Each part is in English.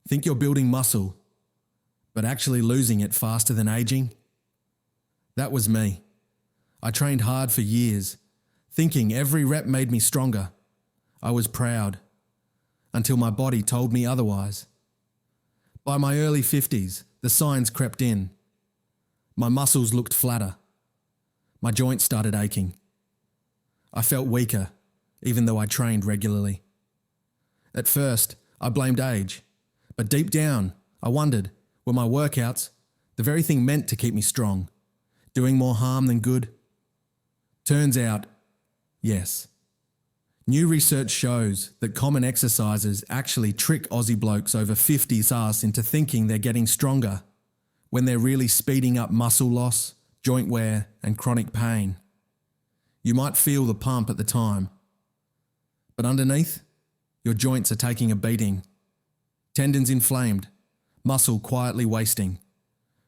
Think you're building muscle, but actually losing it faster than aging? That was me. I trained hard for years, thinking every rep made me stronger. I was proud, until my body told me otherwise. By my early 50s, the signs crept in. My muscles looked flatter. My joints started aching. I felt weaker, even though I trained regularly. At first, I blamed age, but deep down, I wondered, were my workouts the very thing meant to keep me strong, doing more harm than good? Turns out, yes. New research shows that common exercises actually trick Aussie blokes over 50's ass into thinking they're getting stronger when they're really speeding up muscle loss, joint wear, and chronic pain. You might feel the pump at the time, but underneath, your joints are taking a beating. Tendons inflamed, muscle quietly wasting,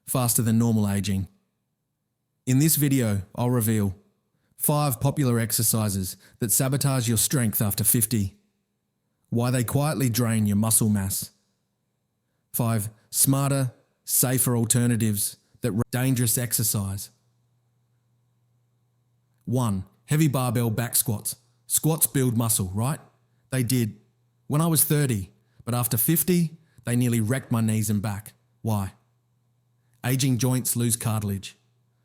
faster than normal aging. In this video, I'll reveal 5 popular exercises that sabotage your strength after 50. Why they quietly drain your muscle mass. 5 smarter, safer alternatives that dangerous exercise. 1. Heavy barbell back squats. Squats build muscle, right? They did when I was 30, but after 50, they nearly wrecked my knees and back. Why? Aging joints lose cartilage.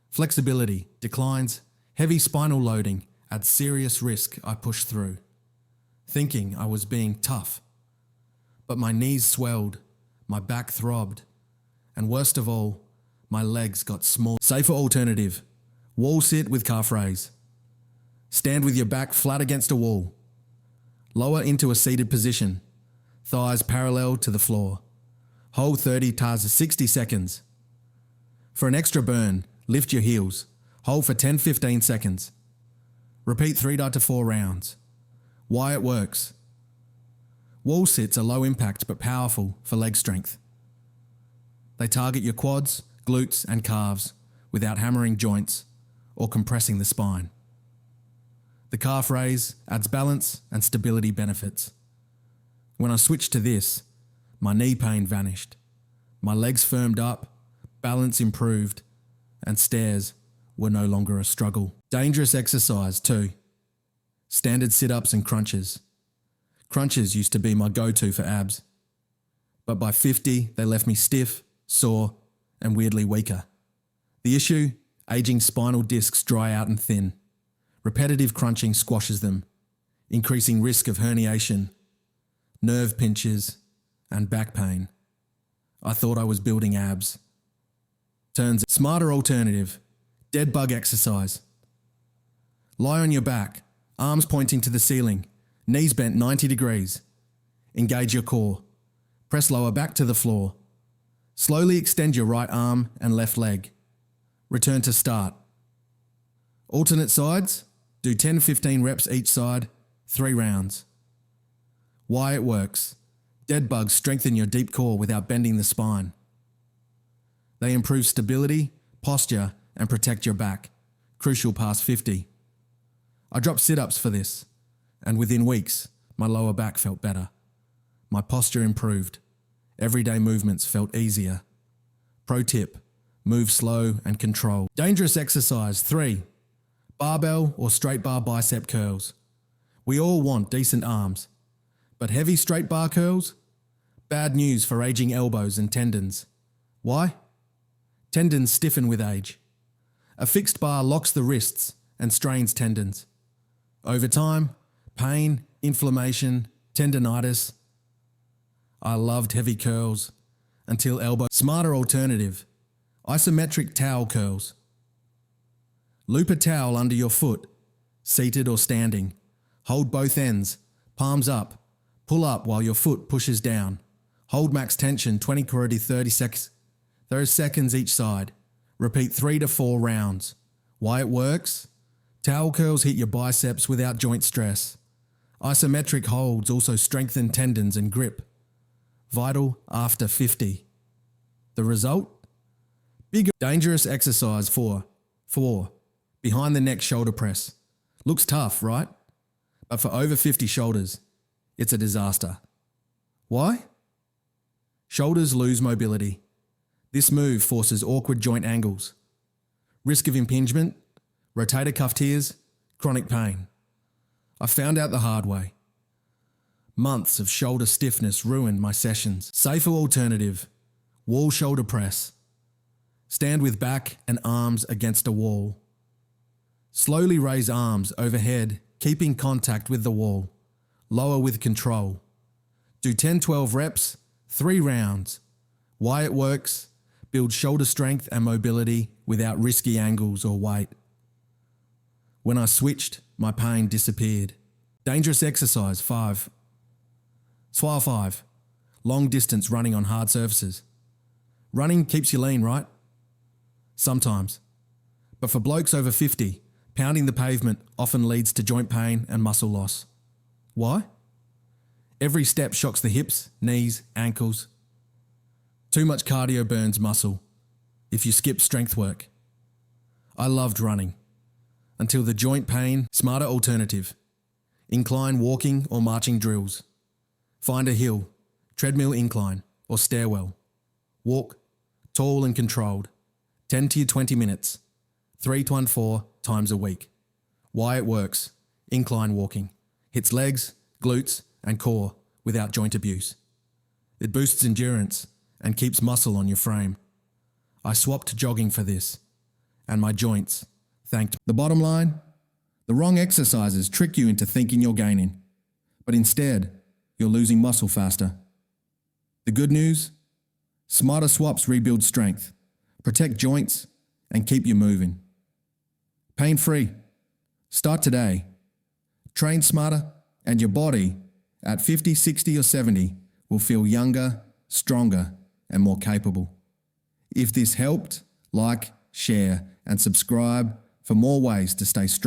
Flexibility declines. Heavy spinal loading at serious risk I pushed through, thinking I was being tough. But my knees swelled, my back throbbed, and worst of all, my legs got small. Safer alternative, wall sit with calf raise. Stand with your back flat against a wall. Lower into a seated position, thighs parallel to the floor. Hold 30 to 60 seconds. For an extra burn, lift your heels. Hold for 10-15 seconds. Repeat 3 to 4 rounds. Why it works. Wall sits are low impact but powerful for leg strength. They target your quads, glutes and calves without hammering joints or compressing the spine. The calf raise adds balance and stability benefits. When I switched to this, my knee pain vanished. My legs firmed up, balance improved, and stairs were no longer a struggle. Dangerous exercise too. Standard sit-ups and crunches. Crunches used to be my go-to for abs. But by 50, they left me stiff, sore, and weirdly weaker. The issue? Aging spinal discs dry out and thin. Repetitive crunching squashes them, increasing risk of herniation, nerve pinches, and back pain. I thought I was building abs. Turns out, smarter alternative. Dead bug exercise. Lie on your back, arms pointing to the ceiling, knees bent 90 degrees. Engage your core. Press lower back to the floor. Slowly extend your right arm and left leg. Return to start. Alternate sides. Do 10-15 reps each side, 3 rounds. Why it works. Dead bugs strengthen your deep core without bending the spine. They improve stability, posture, and protect your back, crucial past 50. I dropped sit-ups for this, and within weeks, my lower back felt better. My posture improved. Everyday movements felt easier. Pro tip, move slow and control. Dangerous exercise 3, barbell or straight bar bicep curls. We all want decent arms, but heavy straight bar curls? Bad news for aging elbows and tendons. Why? Tendons stiffen with age. A fixed bar locks the wrists and strains tendons. Over time, pain, inflammation, tendinitis. I loved heavy curls until elbow. Smarter alternative, isometric towel curls. Loop a towel under your foot, seated or standing. Hold both ends, palms up. Pull up while your foot pushes down. Hold max tension 20 to 30 seconds each side. Repeat 3 to 4 rounds. Why it works? Towel curls hit your biceps without joint stress. Isometric holds also strengthen tendons and grip. Vital after 50. The result? Bigger. Dangerous exercise 4. Behind the neck shoulder press. Looks tough, right? But for over 50 shoulders, it's a disaster. Why? Shoulders lose mobility. This move forces awkward joint angles. Risk of impingement, rotator cuff tears, chronic pain. I found out the hard way. Months of shoulder stiffness ruined my sessions. Safer alternative, wall shoulder press. Stand with back and arms against a wall. Slowly raise arms overhead, keeping contact with the wall. Lower with control. Do 10-12 reps, 3 rounds. Why it works: build shoulder strength and mobility without risky angles or weight. When I switched, my pain disappeared. Dangerous exercise 5. Swile 5. Long distance running on hard surfaces. Running keeps you lean, right? Sometimes. But for blokes over 50, pounding the pavement often leads to joint pain and muscle loss. Why? Every step shocks the hips, knees, ankles. Too much cardio burns muscle if you skip strength work. I loved running until the joint pain. Smarter alternative: incline walking or marching drills. Find a hill, treadmill incline, or stairwell. Walk, tall and controlled, 10 to 20 minutes, 3 to 4 times a week. Why it works: incline walking hits legs, glutes, and core without joint abuse. It boosts endurance and keeps muscle on your frame. I swapped jogging for this, and my joints thanked me. The bottom line: the wrong exercises trick you into thinking you're gaining, but instead, you're losing muscle faster. The good news: smarter swaps rebuild strength, protect joints, and keep you moving. Pain-free. Start today. Train smarter, and your body, at 50, 60, or 70, will feel younger, stronger, and more capable. If this helped, like, share, and subscribe for more ways to stay strong.